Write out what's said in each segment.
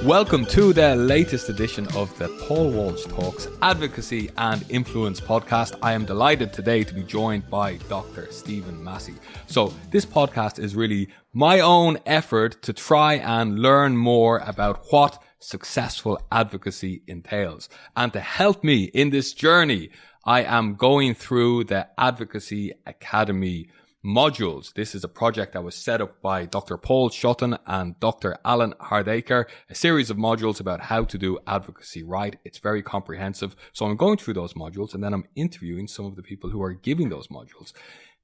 Welcome to the latest edition of the Paul Walsh Talks Advocacy and Influence podcast. I am delighted today to be joined by Dr. Stephen Massey. So this podcast is really my own effort to try and learn more about what successful advocacy entails. And to help me in this journey, I am going through the Advocacy Academy modules. This is a project that was set up by Dr. Paul Shotton and Dr. Alan Hardacre, a series of modules about how to do advocacy right. It's very comprehensive. So I'm going through those modules and then I'm interviewing some of the people who are giving those modules.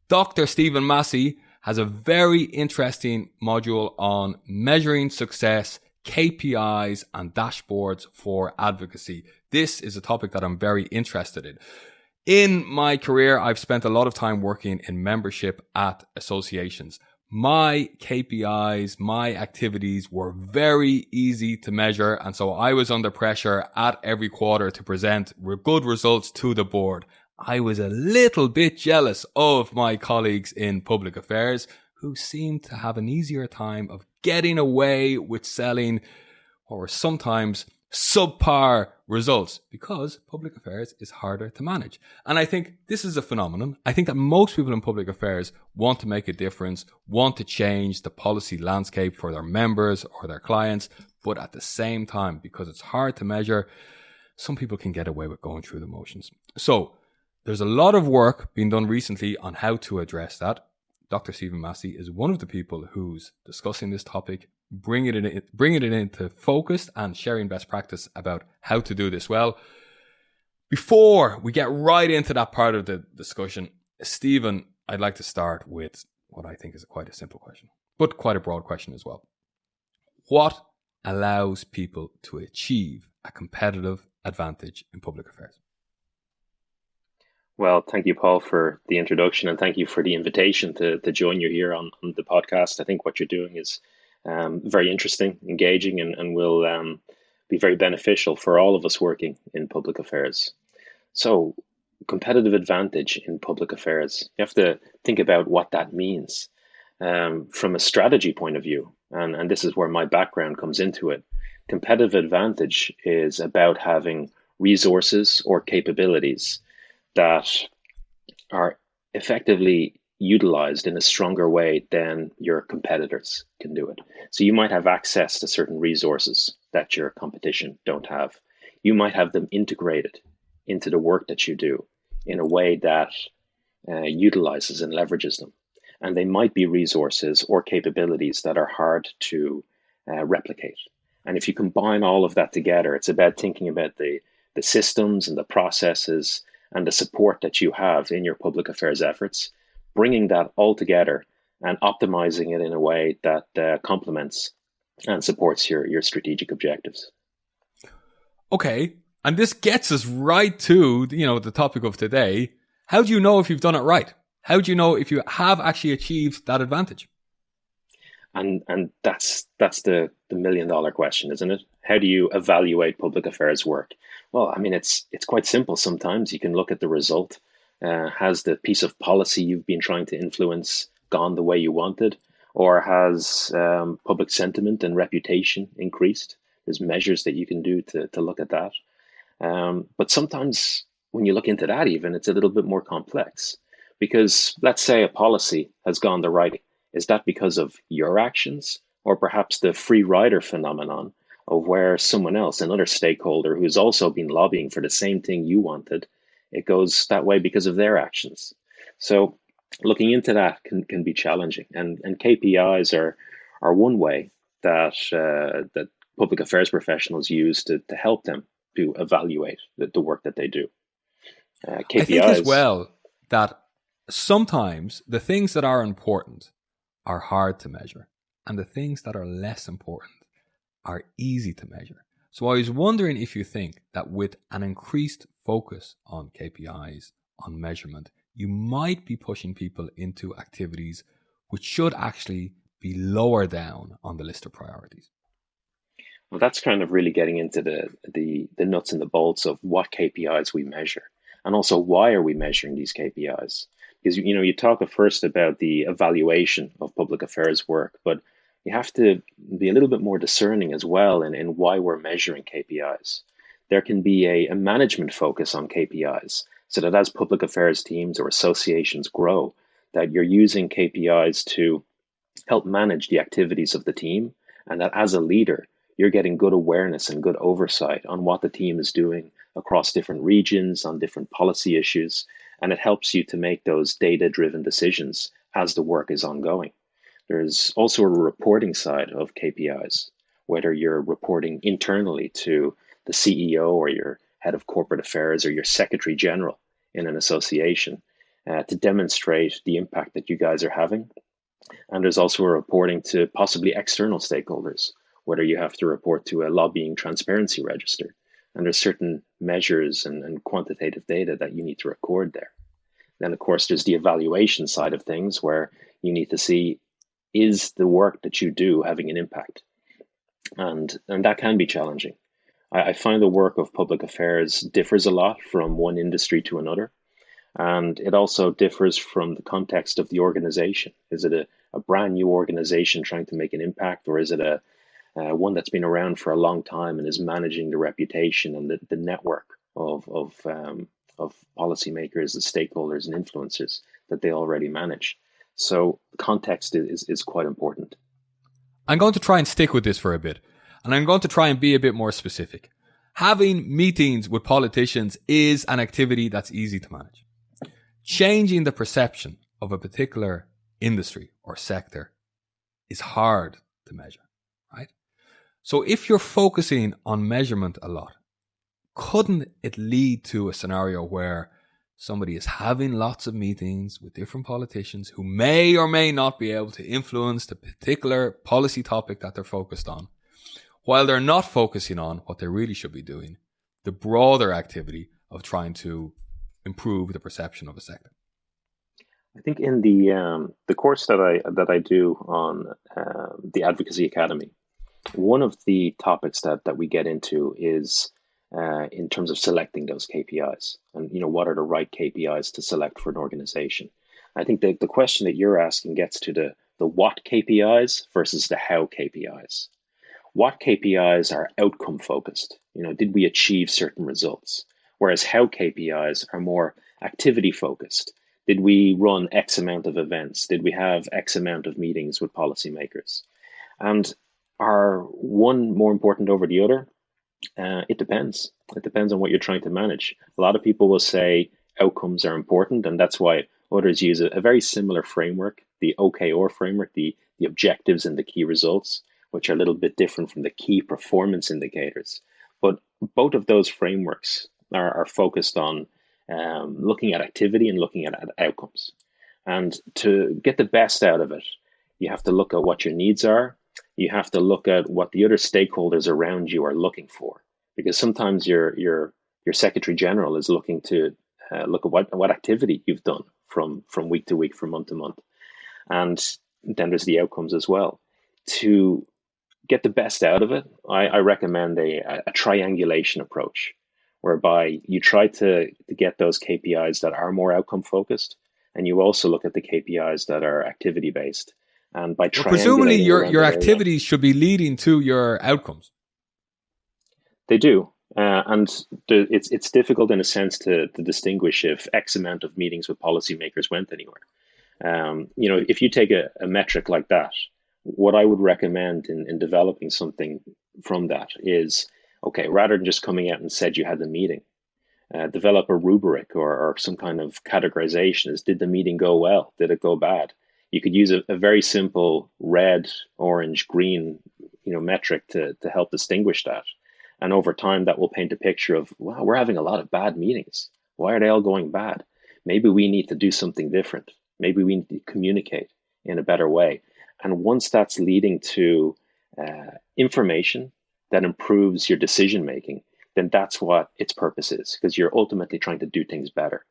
Dr. Stephen Massey has a very interesting module on measuring success, KPIs and dashboards for advocacy. This is a topic that I'm very interested in. In my career, I've spent a lot of time working in membership at associations. My KPIs, my activities were very easy to measure. And so I was under pressure at every quarter to present good results to the board. I was a little bit jealous of my colleagues in public affairs who seemed to have an easier time of getting away with selling what were sometimes subpar results because public affairs is harder to manage. And I think this is a phenomenon. I think that most people in public affairs want to make a difference, want to change the policy landscape for their members or their clients. But at the same time, because it's hard to measure, some people can get away with going through the motions. So there's a lot of work being done recently on how to address that. Dr. Stephen Massey is one of the people who's discussing this topic, bringing it into focus and sharing best practice about how to do this well. Before we get right into that part of the discussion, Stephen, I'd like to start with what I think is quite a simple question, but quite a broad question as well. What allows people to achieve a competitive advantage in public affairs? Well, thank you, Paul, for the introduction, and thank you for the invitation to join you here on the podcast. I think what you're doing is very interesting, engaging, and will be very beneficial for all of us working in public affairs. So, competitive advantage in public affairs. You have to think about what that means from a strategy point of view, and this is where my background comes into it. Competitive advantage is about having resources or capabilities that are effectively utilized in a stronger way than your competitors can do it. So you might have access to certain resources that your competition don't have. You might have them integrated into the work that you do in a way that utilizes and leverages them. And they might be resources or capabilities that are hard to replicate. And if you combine all of that together, it's about thinking about the systems and the processes and the support that you have in your public affairs efforts, bringing that all together and optimizing it in a way that complements and supports your strategic objectives. Okay, and this gets us right to the topic of today. How do you know if you've done it right? How do you know if you have actually achieved that advantage? And that's the $1 million question, isn't it? How do you evaluate public affairs work? Well, I mean, it's quite simple. Sometimes you can look at the result. Has the piece of policy you've been trying to influence gone the way you wanted? Or has public sentiment and reputation increased? There's measures that you can do to look at that. But sometimes when you look into that even, it's a little bit more complex. Because let's say a policy has gone the right way. Is that because of your actions or perhaps the free rider phenomenon of where someone else, another stakeholder who's also been lobbying for the same thing you wanted, it goes that way because of their actions? So looking into that can be challenging. And KPIs are one way that that public affairs professionals use to help them to evaluate the work that they do. KPIs. I think as well that sometimes the things that are important are hard to measure, and the things that are less important are easy to measure. So I was wondering if you think that with an increased focus on KPIs, on measurement, you might be pushing people into activities which should actually be lower down on the list of priorities. Well, that's kind of really getting into the nuts and the bolts of what KPIs we measure, and also why are we measuring these KPIs? Because you talk at first about the evaluation of public affairs work, but you have to be a little bit more discerning as well in why we're measuring KPIs. There can be a management focus on KPIs, so that as public affairs teams or associations grow, that you're using KPIs to help manage the activities of the team, and that as a leader, you're getting good awareness and good oversight on what the team is doing across different regions, on different policy issues, and it helps you to make those data-driven decisions as the work is ongoing. There's also a reporting side of KPIs, whether you're reporting internally to the CEO or your head of corporate affairs or your secretary general in an association to demonstrate the impact that you guys are having. And there's also a reporting to possibly external stakeholders, whether you have to report to a lobbying transparency register. And there's certain measures and quantitative data that you need to record there. Then, of course, there's the evaluation side of things where you need to see, is the work that you do having an impact? And that can be challenging. I find the work of public affairs differs a lot from one industry to another. And it also differs from the context of the organization. Is it a brand new organization trying to make an impact, or is it a one that's been around for a long time and is managing the reputation and the network of policymakers, the stakeholders, and influencers that they already manage? So context is quite important. I'm going to try and stick with this for a bit, and I'm going to try and be a bit more specific. Having meetings with politicians is an activity that's easy to manage. Changing the perception of a particular industry or sector is hard to measure, right? So if you're focusing on measurement a lot, couldn't it lead to a scenario where somebody is having lots of meetings with different politicians who may or may not be able to influence the particular policy topic that they're focused on, while they're not focusing on what they really should be doing, the broader activity of trying to improve the perception of a sector? I think in the course that I do on the Advocacy Academy, one of the topics that we get into is in terms of selecting those KPIs, and what are the right KPIs to select for an organization. I think the question that you're asking gets to the what KPIs versus the how KPIs. What KPIs are outcome focused? Did we achieve certain results? Whereas how KPIs are more activity focused. Did we run X amount of events? Did we have X amount of meetings with policymakers? And are one more important over the other? It depends. It depends on what you're trying to manage. A lot of people will say outcomes are important, and that's why others use a very similar framework, the OKR framework, the objectives and the key results, which are a little bit different from the key performance indicators. But both of those frameworks are focused on looking at activity and looking at outcomes. And to get the best out of it, you have to look at what your needs are. You have to look at what the other stakeholders around you are looking for, because sometimes your secretary general is looking to look at what activity you've done from week to week, from month to month, and then there's the outcomes as well. To get the best out of it, I recommend a triangulation approach, whereby you try to get those KPIs that are more outcome focused, and you also look at the KPIs that are activity based. And by triangulating, presumably your activities should be leading to your outcomes. They do. And it's difficult in a sense to distinguish if X amount of meetings with policymakers went anywhere. If you take a metric like that, what I would recommend in developing something from that is, okay, rather than just coming out and said you had the meeting, develop a rubric or some kind of categorization. Did the meeting go well? Did it go bad? You could use a very simple red, orange, green, metric to help distinguish that. And over time, that will paint a picture of, wow, we're having a lot of bad meetings. Why are they all going bad? Maybe we need to do something different. Maybe we need to communicate in a better way. And once that's leading to information that improves your decision making, then that's what its purpose is, because you're ultimately trying to do things better.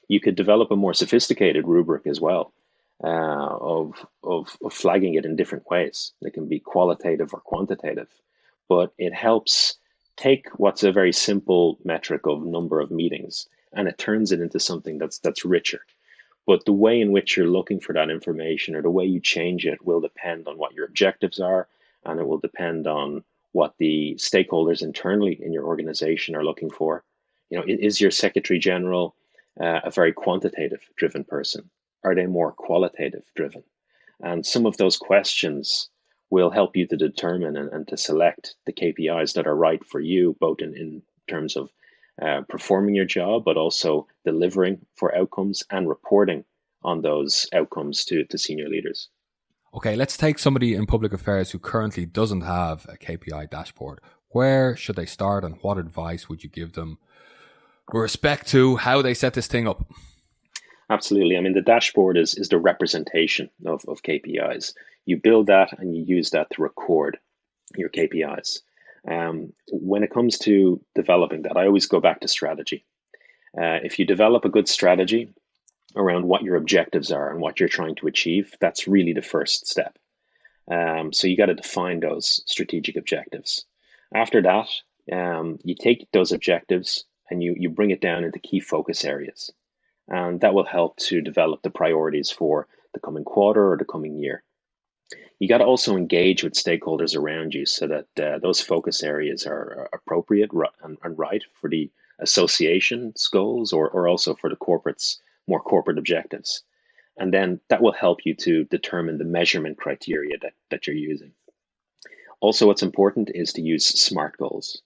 You could develop a more sophisticated rubric as well, of flagging it in different ways. It can be qualitative or quantitative, but it helps take what's a very simple metric of number of meetings and it turns it into something that's richer. But the way in which you're looking for that information or the way you change it will depend on what your objectives are, and it will depend on what the stakeholders internally in your organization are looking for. Is your secretary general a very quantitative driven person? Are they more qualitative driven? And some of those questions will help you to determine and to select the KPIs that are right for you, both in terms of performing your job, but also delivering for outcomes and reporting on those outcomes to senior leaders. Okay, let's take somebody in public affairs who currently doesn't have a KPI dashboard. Where should they start, and what advice would you give them with respect to how they set this thing up? Absolutely. I mean, the dashboard is the representation of KPIs. You build that and you use that to record your KPIs. When it comes to developing that, I always go back to strategy. If you develop a good strategy around what your objectives are and what you're trying to achieve, that's really the first step. So you got to define those strategic objectives. After that, you take those objectives and you bring it down into key focus areas. And that will help to develop the priorities for the coming quarter or the coming year. You got to also engage with stakeholders around you so that those focus areas are appropriate and right for the association's goals or also for the more corporate objectives. And then that will help you to determine the measurement criteria that you're using. Also, what's important is to use SMART goals,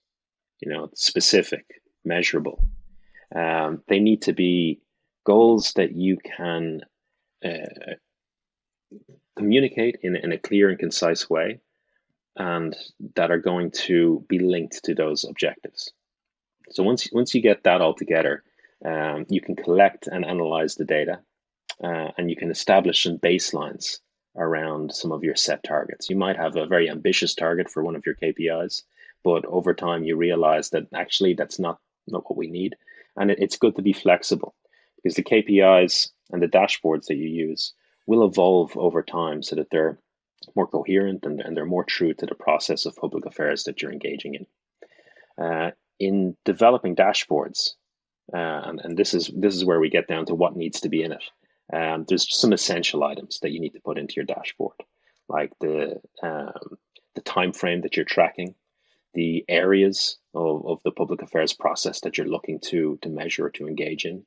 specific, measurable. They need to be goals that you can communicate in a clear and concise way, and that are going to be linked to those objectives. So once you get that all together, you can collect and analyze the data, and you can establish some baselines around some of your set targets. You might have a very ambitious target for one of your KPIs, but over time you realize that actually that's not what we need. And it's good to be flexible, because the KPIs and the dashboards that you use will evolve over time so that they're more coherent and they're more true to the process of public affairs that you're engaging in. In developing dashboards, and this is where we get down to what needs to be in it. There's some essential items that you need to put into your dashboard, like the time frame that you're tracking, the areas of the public affairs process that you're looking to measure or to engage in,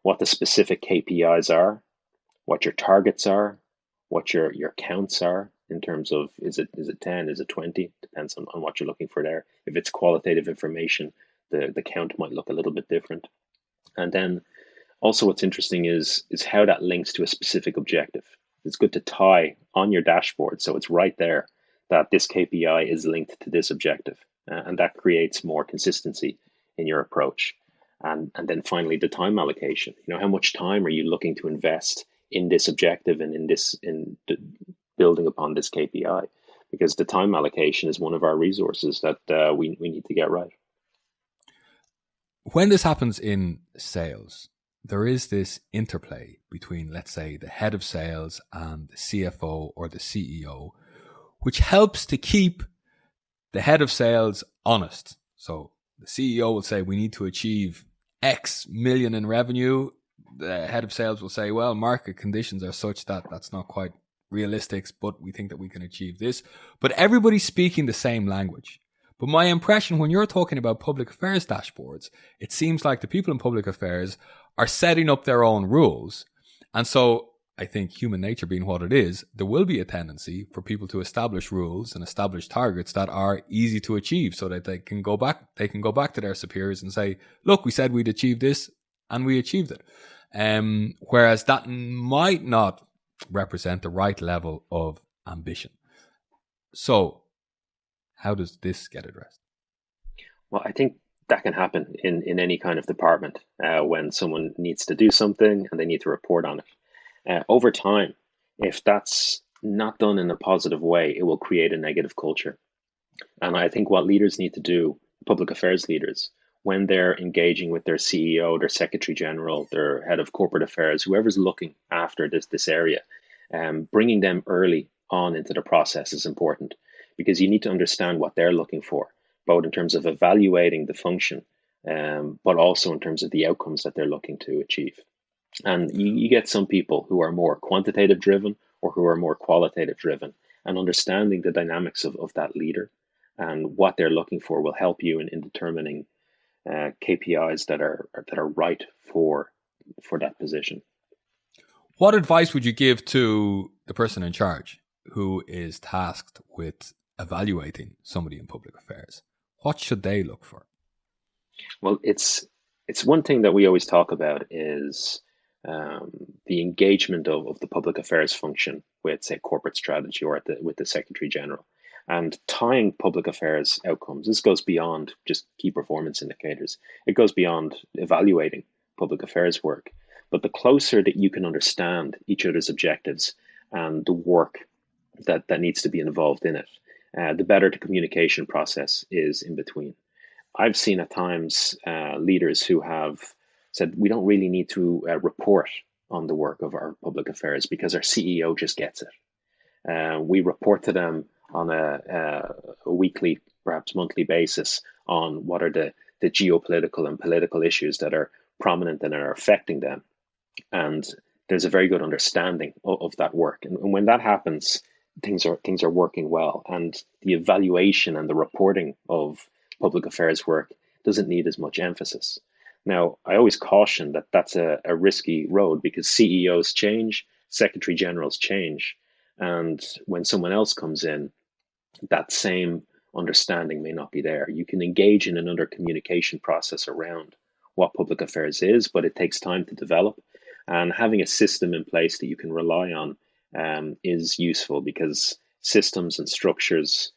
what the specific KPIs are, what your targets are, what your counts are in terms of is it 10, is it 20, depends on what you're looking for there. If it's qualitative information, the count might look a little bit different. And then also what's interesting is how that links to a specific objective. It's good to tie on your dashboard so it's right there that this KPI is linked to this objective, and that creates more consistency in your approach. And then finally, the time allocation. How much time are you looking to invest in this objective and in building upon this KPI? Because the time allocation is one of our resources that we need to get right. When this happens in sales, there is this interplay between, let's say, the head of sales and the CFO or the CEO, which helps to keep the head of sales honest. So the CEO will say, we need to achieve X million in revenue. The head of sales will say, well, market conditions are such that that's not quite realistic, but we think that we can achieve this. But everybody's speaking the same language. But my impression when you're talking about public affairs dashboards, it seems like the people in public affairs are setting up their own rules. And so I think human nature being what it is, there will be a tendency for people to establish rules and establish targets that are easy to achieve so that they can go back to their superiors and say, look, we said we'd achieve this and we achieved it. Whereas that might not represent the right level of ambition. So how does this get addressed? Well, I think that can happen in any kind of department when someone needs to do something and they need to report on it. Over time, if that's not done in a positive way, it will create a negative culture. And I think what leaders need to do, public affairs leaders, when they're engaging with their CEO, their secretary general, their head of corporate affairs, whoever's looking after this area, bringing them early on into the process is important, because you need to understand what they're looking for, both in terms of evaluating the function, but also in terms of the outcomes that they're looking to achieve. And you get some people who are more quantitative driven or who are more qualitative driven. And understanding the dynamics of that leader and what they're looking for will help you in determining KPIs that are right for that position. What advice would you give to the person in charge who is tasked with evaluating somebody in public affairs? What should they look for? Well, it's one thing that we always talk about is um, the engagement of the public affairs function with, say, corporate strategy or with the Secretary General, and tying public affairs outcomes. This goes beyond just key performance indicators. It goes beyond evaluating public affairs work. But the closer that you can understand each other's objectives and the work that needs to be involved in it, the better the communication process is in between. I've seen at times leaders who have said we don't really need to report on the work of our public affairs because our CEO just gets it. We report to them on a weekly, perhaps monthly basis on what are the geopolitical and political issues that are prominent and are affecting them. And there's a very good understanding of that work. And when that happens, things are working well. And the evaluation and the reporting of public affairs work doesn't need as much emphasis. Now, I always caution that that's a risky road because CEOs change, secretary generals change. And when someone else comes in, that same understanding may not be there. You can engage in another communication process around what public affairs is, but it takes time to develop. And having a system in place that you can rely on is useful because systems and structures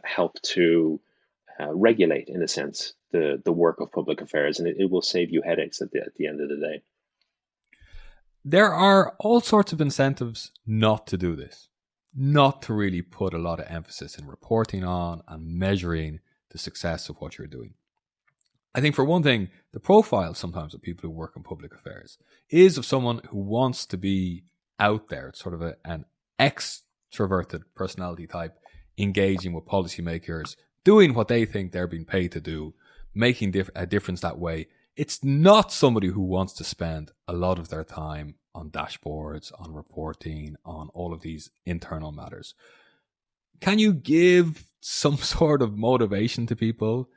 help to regulate, in a sense, the work of public affairs, and it will save you headaches at the end of the day. There are all sorts of incentives not to do this, not to really put a lot of emphasis in reporting on and measuring the success of what you're doing. I think for one thing, the profile sometimes of people who work in public affairs is of someone who wants to be out there. It's sort of an extroverted personality type, engaging with policymakers, doing what they think they're being paid to do, making a difference that way. It's not somebody who wants to spend a lot of their time on dashboards, on reporting, on all of these internal matters. Can you give some sort of motivation to people?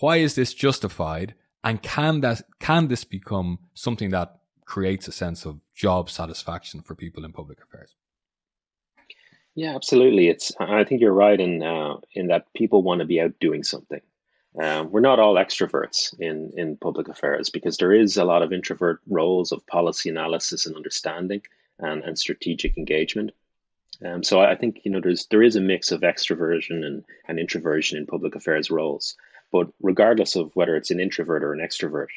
Why is this justified? And can this become something that creates a sense of job satisfaction for people in public affairs? Yeah, absolutely. I think you're right in that people want to be out doing something. We're not all extroverts in public affairs because there is a lot of introvert roles of policy analysis and understanding and strategic engagement. So I think there is a mix of extroversion and introversion in public affairs roles. But regardless of whether it's an introvert or an extrovert,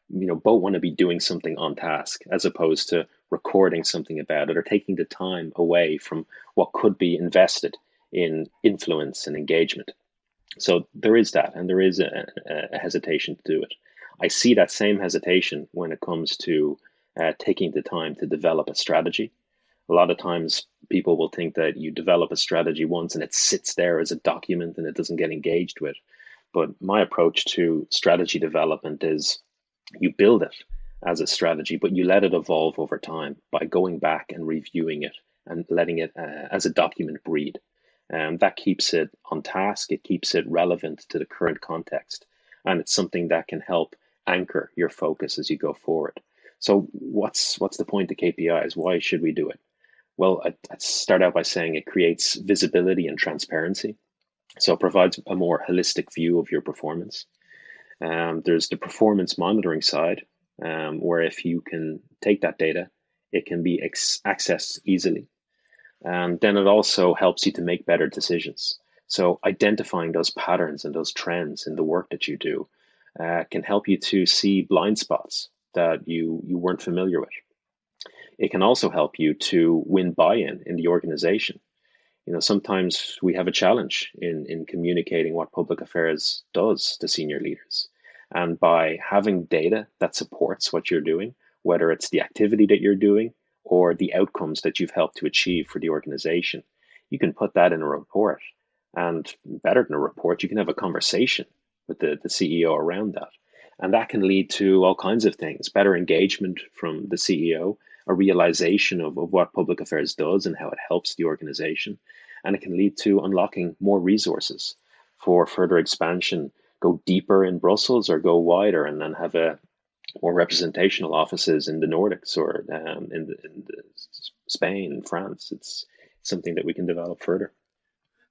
both want to be doing something on task as opposed to recording something about it or taking the time away from what could be invested in influence and engagement. So there is that, and there is a hesitation to do it. I see that same hesitation when it comes to taking the time to develop a strategy. A lot of times people will think that you develop a strategy once and it sits there as a document and it doesn't get engaged with. But my approach to strategy development is you build it as a strategy, but you let it evolve over time by going back and reviewing it and letting it as a document breed. And that keeps it on task, it keeps it relevant to the current context, and it's something that can help anchor your focus as you go forward. So what's the point of KPIs? Why should we do it? Well, I'd start out by saying it creates visibility and transparency. So it provides a more holistic view of your performance. There's the performance monitoring side, where if you can take that data, it can be accessed easily. And then it also helps you to make better decisions. So identifying those patterns and those trends in the work that you do can help you to see blind spots that you weren't familiar with. It can also help you to win buy-in in the organization. Sometimes we have a challenge in communicating what public affairs does to senior leaders. And by having data that supports what you're doing, whether it's the activity that you're doing or the outcomes that you've helped to achieve for the organization, you can put that in a report. And better than a report, you can have a conversation with the CEO around that. And that can lead to all kinds of things: better engagement from the CEO, a realization of what public affairs does and how it helps the organization. And it can lead to unlocking more resources for further expansion, go deeper in Brussels or go wider, and then have a more representational offices in the Nordics or in Spain, France. It's something that we can develop further.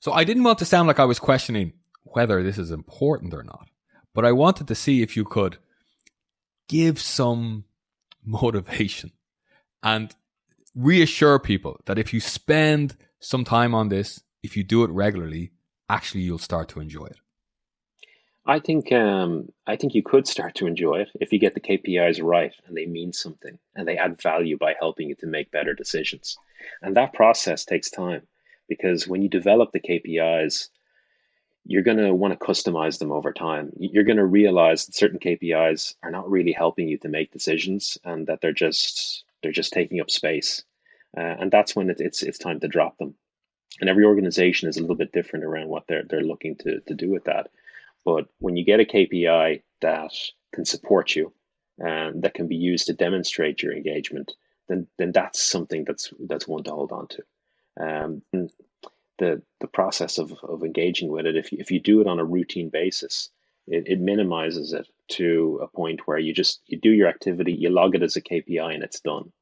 So I didn't want to sound like I was questioning whether this is important or not, but I wanted to see if you could give some motivation and reassure people that if you spend some time on this, if you do it regularly, actually you'll start to enjoy it. I think you could start to enjoy it if you get the KPIs right and they mean something and they add value by helping you to make better decisions. And that process takes time, because when you develop the KPIs, you're going to want to customize them over time. You're going to realize that certain KPIs are not really helping you to make decisions, and that they're just taking up space. And that's when it's time to drop them. And every organization is a little bit different around what they're looking to do with that. But when you get a KPI that can support you and that can be used to demonstrate your engagement, then that's something that's one to hold on to. And the process of engaging with it, if you do it on a routine basis, it minimizes it to a point where you do your activity, you log it as a KPI, and it's done.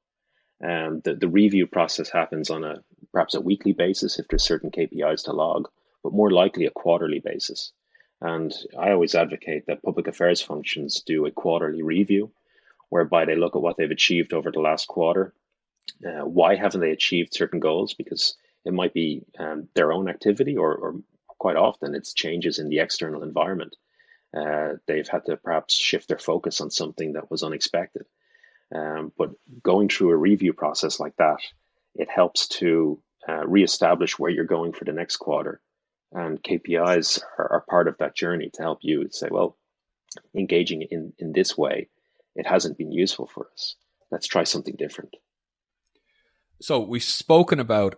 The review process happens on perhaps a weekly basis if there's certain KPIs to log, but more likely a quarterly basis. And I always advocate that public affairs functions do a quarterly review, whereby they look at what they've achieved over the last quarter. Why haven't they achieved certain goals? Because it might be their own activity, or quite often it's changes in the external environment. They've had to perhaps shift their focus on something that was unexpected. But going through a review process like that, it helps to reestablish where you're going for the next quarter. And KPIs are part of that journey to help you say, well, engaging in this way, it hasn't been useful for us. Let's try something different. So we've spoken about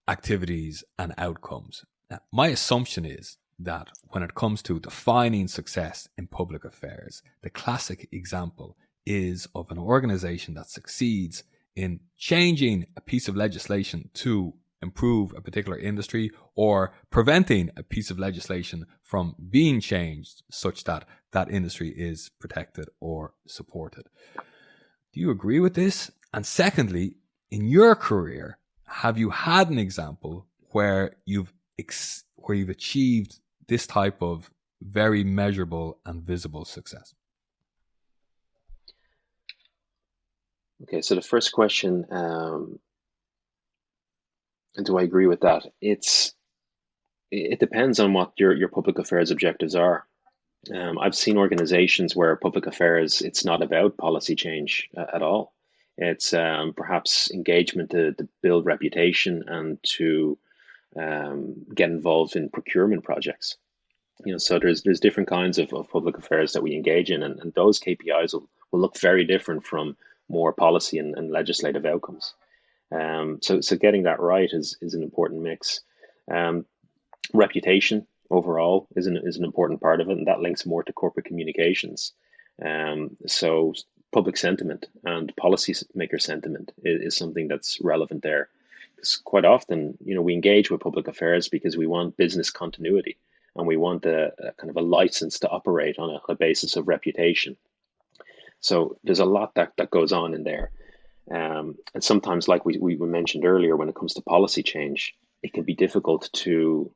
activities and outcomes. Now, my assumption is that when it comes to defining success in public affairs, the classic example is of an organization that succeeds in changing a piece of legislation to improve a particular industry, or preventing a piece of legislation from being changed such that that industry is protected or supported. Do you agree with this? And secondly, in your career, have you had an example where you've achieved this type of very measurable and visible success? Okay, so the first question, do I agree with that? It depends on what your public affairs objectives are. I've seen organizations where public affairs, it's not about policy change at all. It's perhaps engagement to build reputation and to get involved in procurement projects. So there's different kinds of public affairs that we engage in, and those KPIs will look very different from more policy and legislative outcomes. So getting that right is an important mix. Reputation overall is an important part of it, and that links more to corporate communications. So public sentiment and policymaker sentiment is something that's relevant there. Because quite often, we engage with public affairs because we want business continuity, and we want a kind of a license to operate on a basis of reputation. So there's a lot that goes on in there. And sometimes, like we mentioned earlier, when it comes to policy change, it can be difficult to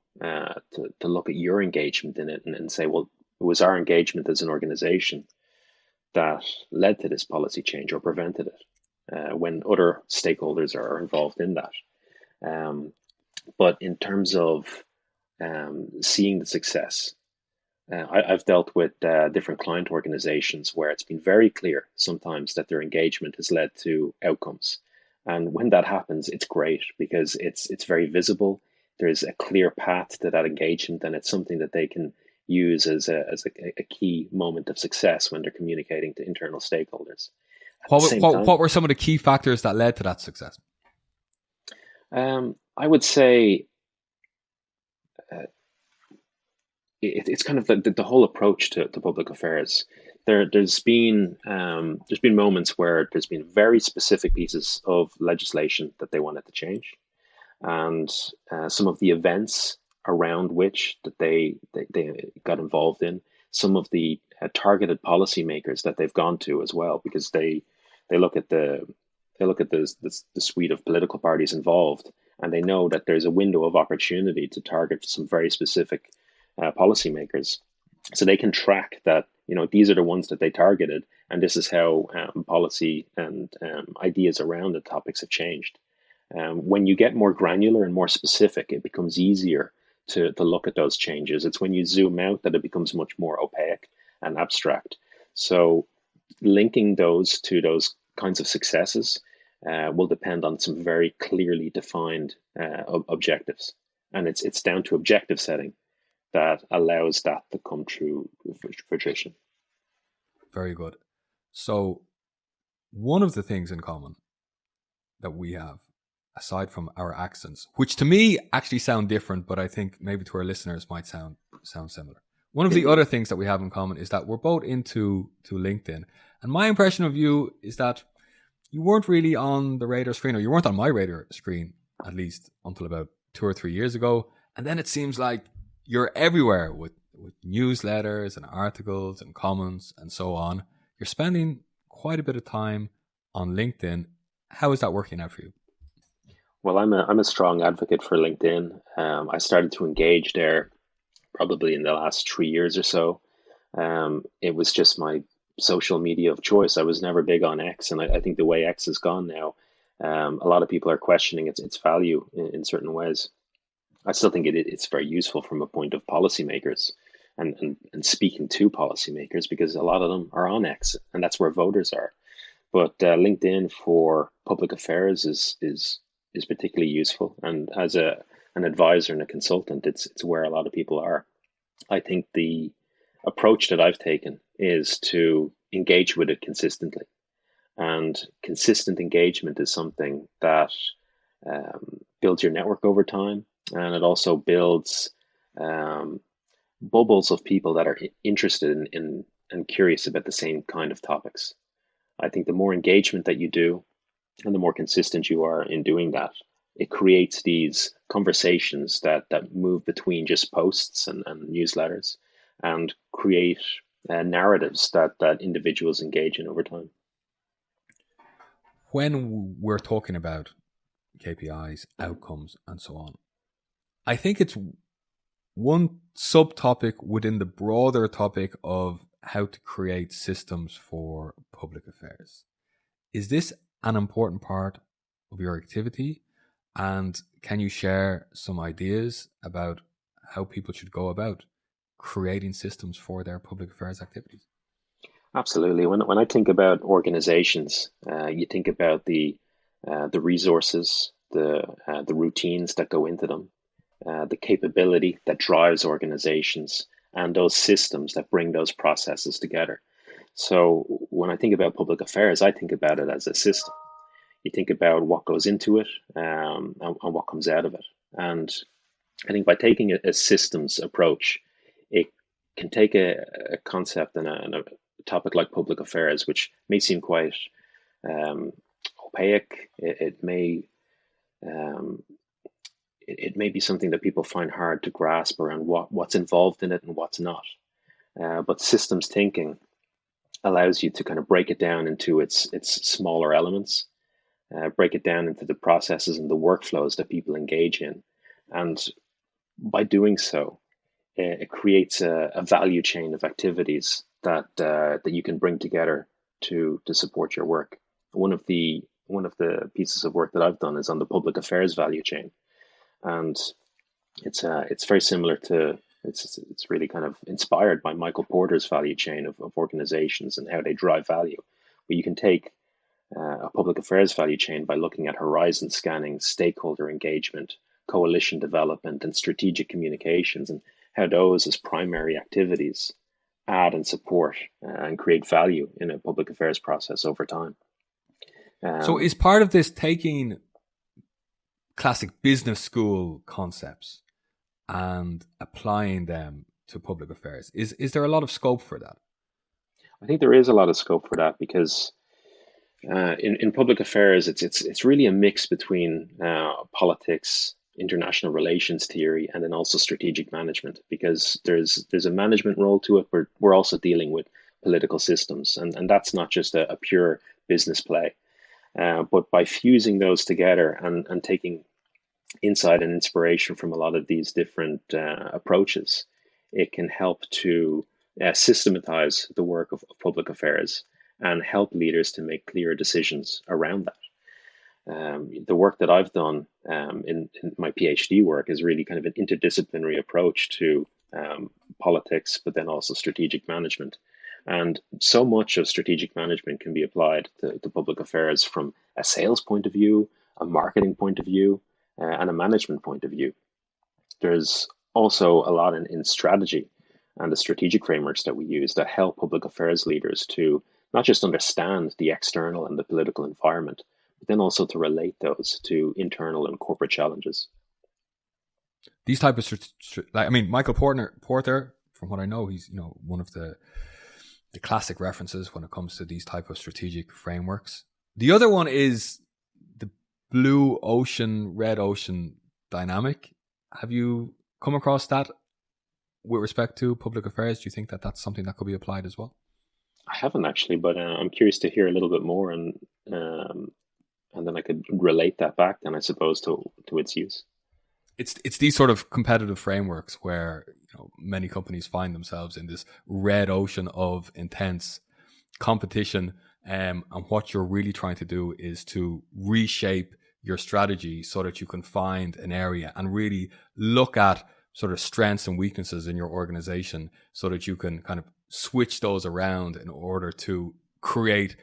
look at your engagement in it and say, well, it was our engagement as an organization that led to this policy change or prevented it, when other stakeholders are involved in that. But in terms of seeing the success, I've dealt with different client organizations where it's been very clear sometimes that their engagement has led to outcomes. And when that happens, it's great because it's very visible. There's a clear path to that engagement, and it's something that they can use as a key moment of success when they're communicating to internal stakeholders. What were some of the key factors that led to that success? I would say it's kind of the whole approach to public affairs. there's been moments where there's been very specific pieces of legislation that they wanted to change, and some of the events around which that they got involved in, some of the targeted policymakers that they've gone to as well, because they look at the suite of political parties involved, and they know that there's a window of opportunity to target some very specific policymakers, so they can track that. These are the ones that they targeted, and this is how policy and ideas around the topics have changed. When you get more granular and more specific, it becomes easier to look at those changes. It's when you zoom out that it becomes much more opaque and abstract. So linking those to those kinds of successes will depend on some very clearly defined objectives. And it's down to objective setting that allows that to come true fruition. Very good. So one of the things in common that we have, aside from our accents, which to me actually sound different, but I think maybe to our listeners might sound similar. One of the other things that we have in common is that we're both into LinkedIn. And my impression of you is that you weren't really on the radar screen, or you weren't on my radar screen, at least until about 2 or 3 years ago. And then it seems like you're everywhere with newsletters and articles and comments and so on. You're spending quite a bit of time on LinkedIn. How is that working out for you? Well, I'm a strong advocate for LinkedIn. I started to engage there probably in the last 3 years or so. It was just my social media of choice. I was never big on X, and I think the way X has gone now, a lot of people are questioning its value in certain ways. I still think it's very useful from a point of policymakers and speaking to policymakers, because a lot of them are on X, and that's where voters are. But LinkedIn for public affairs is particularly useful, and as an advisor and a consultant, it's where a lot of people are. I think the approach that I've taken is to engage with it consistently, and consistent engagement is something that builds your network over time, and it also builds bubbles of people that are interested in and curious about the same kind of topics. I think the more engagement that you do, and the more consistent you are in doing that, it creates these conversations that move between just posts and newsletters, and create narratives that individuals engage in over time. When we're talking about KPIs, outcomes, and so on, I think it's one subtopic within the broader topic of how to create systems for public affairs. Is this an important part of your activity? And can you share some ideas about how people should go about creating systems for their public affairs activities? Absolutely. When I think about organizations, you think about the resources, the routines that go into them, the capability that drives organizations, and those systems that bring those processes together. So when I think about public affairs, I think about it as a system. You think about what goes into it, and what comes out of it. And I think by taking a systems approach, it can take a concept and a topic like public affairs, which may seem quite opaque. It may be something that people find hard to grasp around what's involved in it and what's not. But systems thinking allows you to kind of break it down into its smaller elements, break it down into the processes and the workflows that people engage in. And by doing so, it creates a value chain of activities that you can bring together to support your work. One of the pieces of work that I've done is on the public affairs value chain, and it's very similar to it's really kind of inspired by Michael Porter's value chain of organizations and how they drive value. But you can take a public affairs value chain by looking at horizon scanning, stakeholder engagement, coalition development, and strategic communications, and how those as primary activities add and support and create value in a public affairs process over time. So is part of this taking classic business school concepts and applying them to public affairs? Is there a lot of scope for that? I think there is a lot of scope for that because in public affairs, it's really a mix between politics, international relations theory, and then also strategic management. Because there's a management role to it, but we're also dealing with political systems, and that's not just a pure business play. But by fusing those together and taking insight and inspiration from a lot of these different approaches, it can help to systematize the work of public affairs and help leaders to make clear decisions around that. The work that I've done in my PhD work is really kind of an interdisciplinary approach to politics, but then also strategic management. And so much of strategic management can be applied to public affairs from a sales point of view, a marketing point of view, and a management point of view. There's also a lot in strategy and the strategic frameworks that we use that help public affairs leaders to not just understand the external and the political environment, but then also to relate those to internal and corporate challenges. These type of Michael Porter, from what I know, he's one of the classic references when it comes to these type of strategic frameworks. The other one is the blue ocean, red ocean dynamic. Have you come across that with respect to public affairs? Do you think that that's something that could be applied as well? I haven't actually, but I'm curious to hear a little bit more, and then I could relate that back then, I suppose, to its use. It's these sort of competitive frameworks where many companies find themselves in this red ocean of intense competition, and what you're really trying to do is to reshape your strategy so that you can find an area and really look at sort of strengths and weaknesses in your organization so that you can kind of switch those around in order to create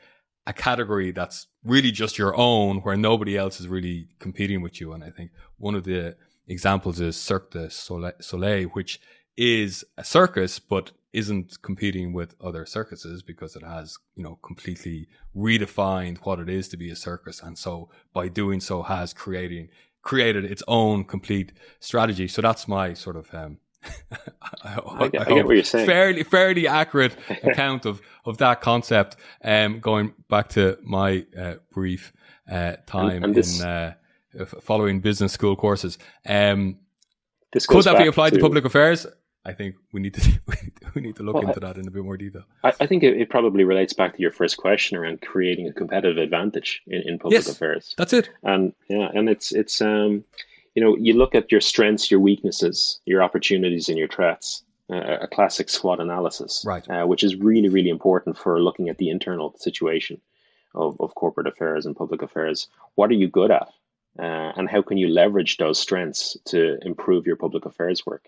a category that's really just your own, where nobody else is really competing with you. And I think one of the examples is Cirque du Soleil, which is a circus, but isn't competing with other circuses because it has, completely redefined what it is to be a circus. And so by doing so has created its own complete strategy. So that's my sort of, I get what you're saying. Fairly accurate account of that concept. Going back to my brief time in following business school courses. Could that be applied to public affairs? I think we need to look into that in a bit more detail. I think it probably relates back to your first question around creating a competitive advantage in public affairs. That's it. And it's you look at your strengths, your weaknesses, your opportunities, and your threats. A classic SWOT analysis, right? Which is really, really important for looking at the internal situation of corporate affairs and public affairs. What are you good at? And how can you leverage those strengths to improve your public affairs work?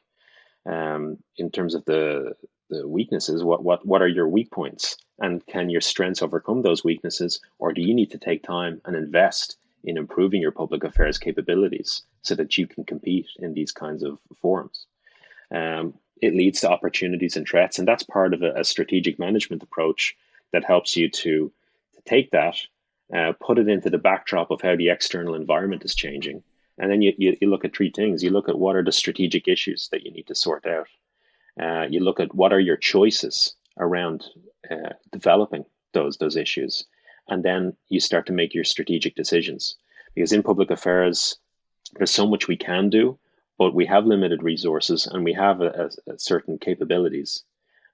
In terms of the weaknesses, what are your weak points? And can your strengths overcome those weaknesses? Or do you need to take time and invest in improving your public affairs capabilities so that you can compete in these kinds of forums? It leads to opportunities and threats. And that's part of a strategic management approach that helps you to take that, put it into the backdrop of how the external environment is changing. And then you look at three things. You look at what are the strategic issues that you need to sort out. You look at what are your choices around developing those issues. And then you start to make your strategic decisions. Because in public affairs, there's so much we can do, but we have limited resources and we have a certain capabilities.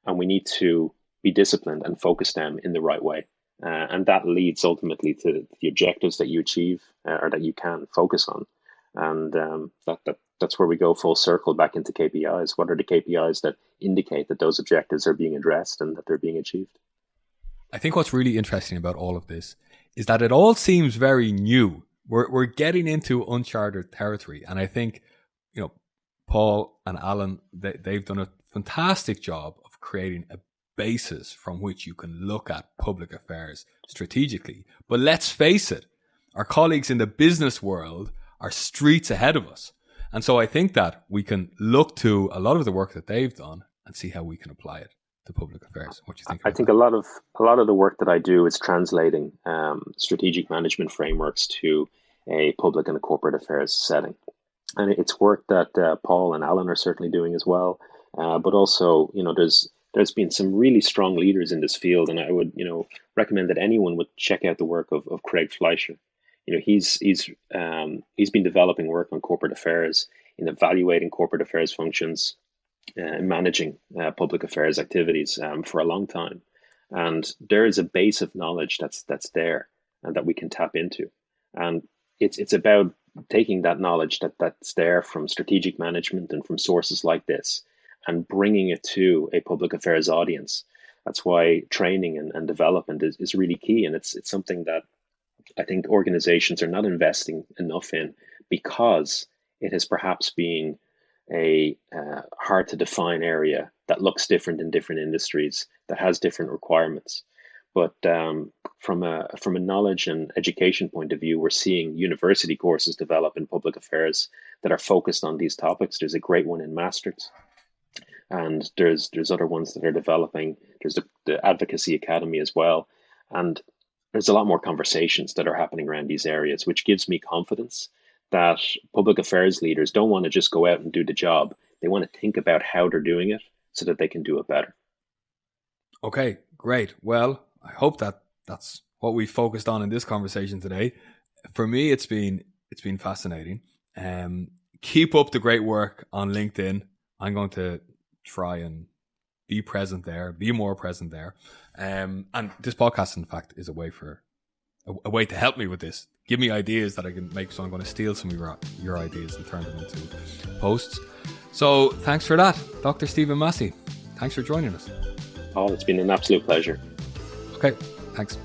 And we need to be disciplined and focus them in the right way. And that leads ultimately to the objectives that you achieve or that you can focus on. And that's where we go full circle back into KPIs. What are the KPIs that indicate that those objectives are being addressed and that they're being achieved? I think what's really interesting about all of this is that it all seems very new. We're getting into uncharted territory. And I think, Paul and Alan, they've done a fantastic job of creating a basis from which you can look at public affairs strategically. But let's face it, our colleagues in the business world are streets ahead of us. And so I think that we can look to a lot of the work that they've done and see how we can apply it to public affairs. What do you think? I think a lot of the work that I do is translating strategic management frameworks to a public and a corporate affairs setting. And it's work that Paul and Alan are certainly doing as well. But also, there's there's been some really strong leaders in this field, and I would, recommend that anyone would check out the work of Craig Fleischer. He's been developing work on corporate affairs, in evaluating corporate affairs functions, managing public affairs activities for a long time, and there is a base of knowledge that's there and that we can tap into, and it's about taking that knowledge that's there from strategic management and from sources like this and bringing it to a public affairs audience. That's why training and development is really key, and it's something that I think organizations are not investing enough in, because it has perhaps been a hard to define area that looks different in different industries, that has different requirements. But from a knowledge and education point of view, we're seeing university courses develop in public affairs that are focused on these topics. There's a great one in Maastricht, and there's other ones that are developing. There's the Advocacy Academy as well, and there's a lot more conversations that are happening around these areas, which gives me confidence that public affairs leaders don't want to just go out and do the job. They want to think about how they're doing it so that they can do it better. Okay, great. Well, I hope that's what we focused on in this conversation today. For me, it's been fascinating. Keep up the great work on LinkedIn. I'm going to try and be present there, be more present there. And this podcast, in fact, is a way to help me with this. Give me ideas that I can make. So I'm going to steal some of your ideas and turn them into posts. So thanks for that, Dr. Stephen Massey. Thanks for joining us. Paul, it's been an absolute pleasure. Okay, thanks.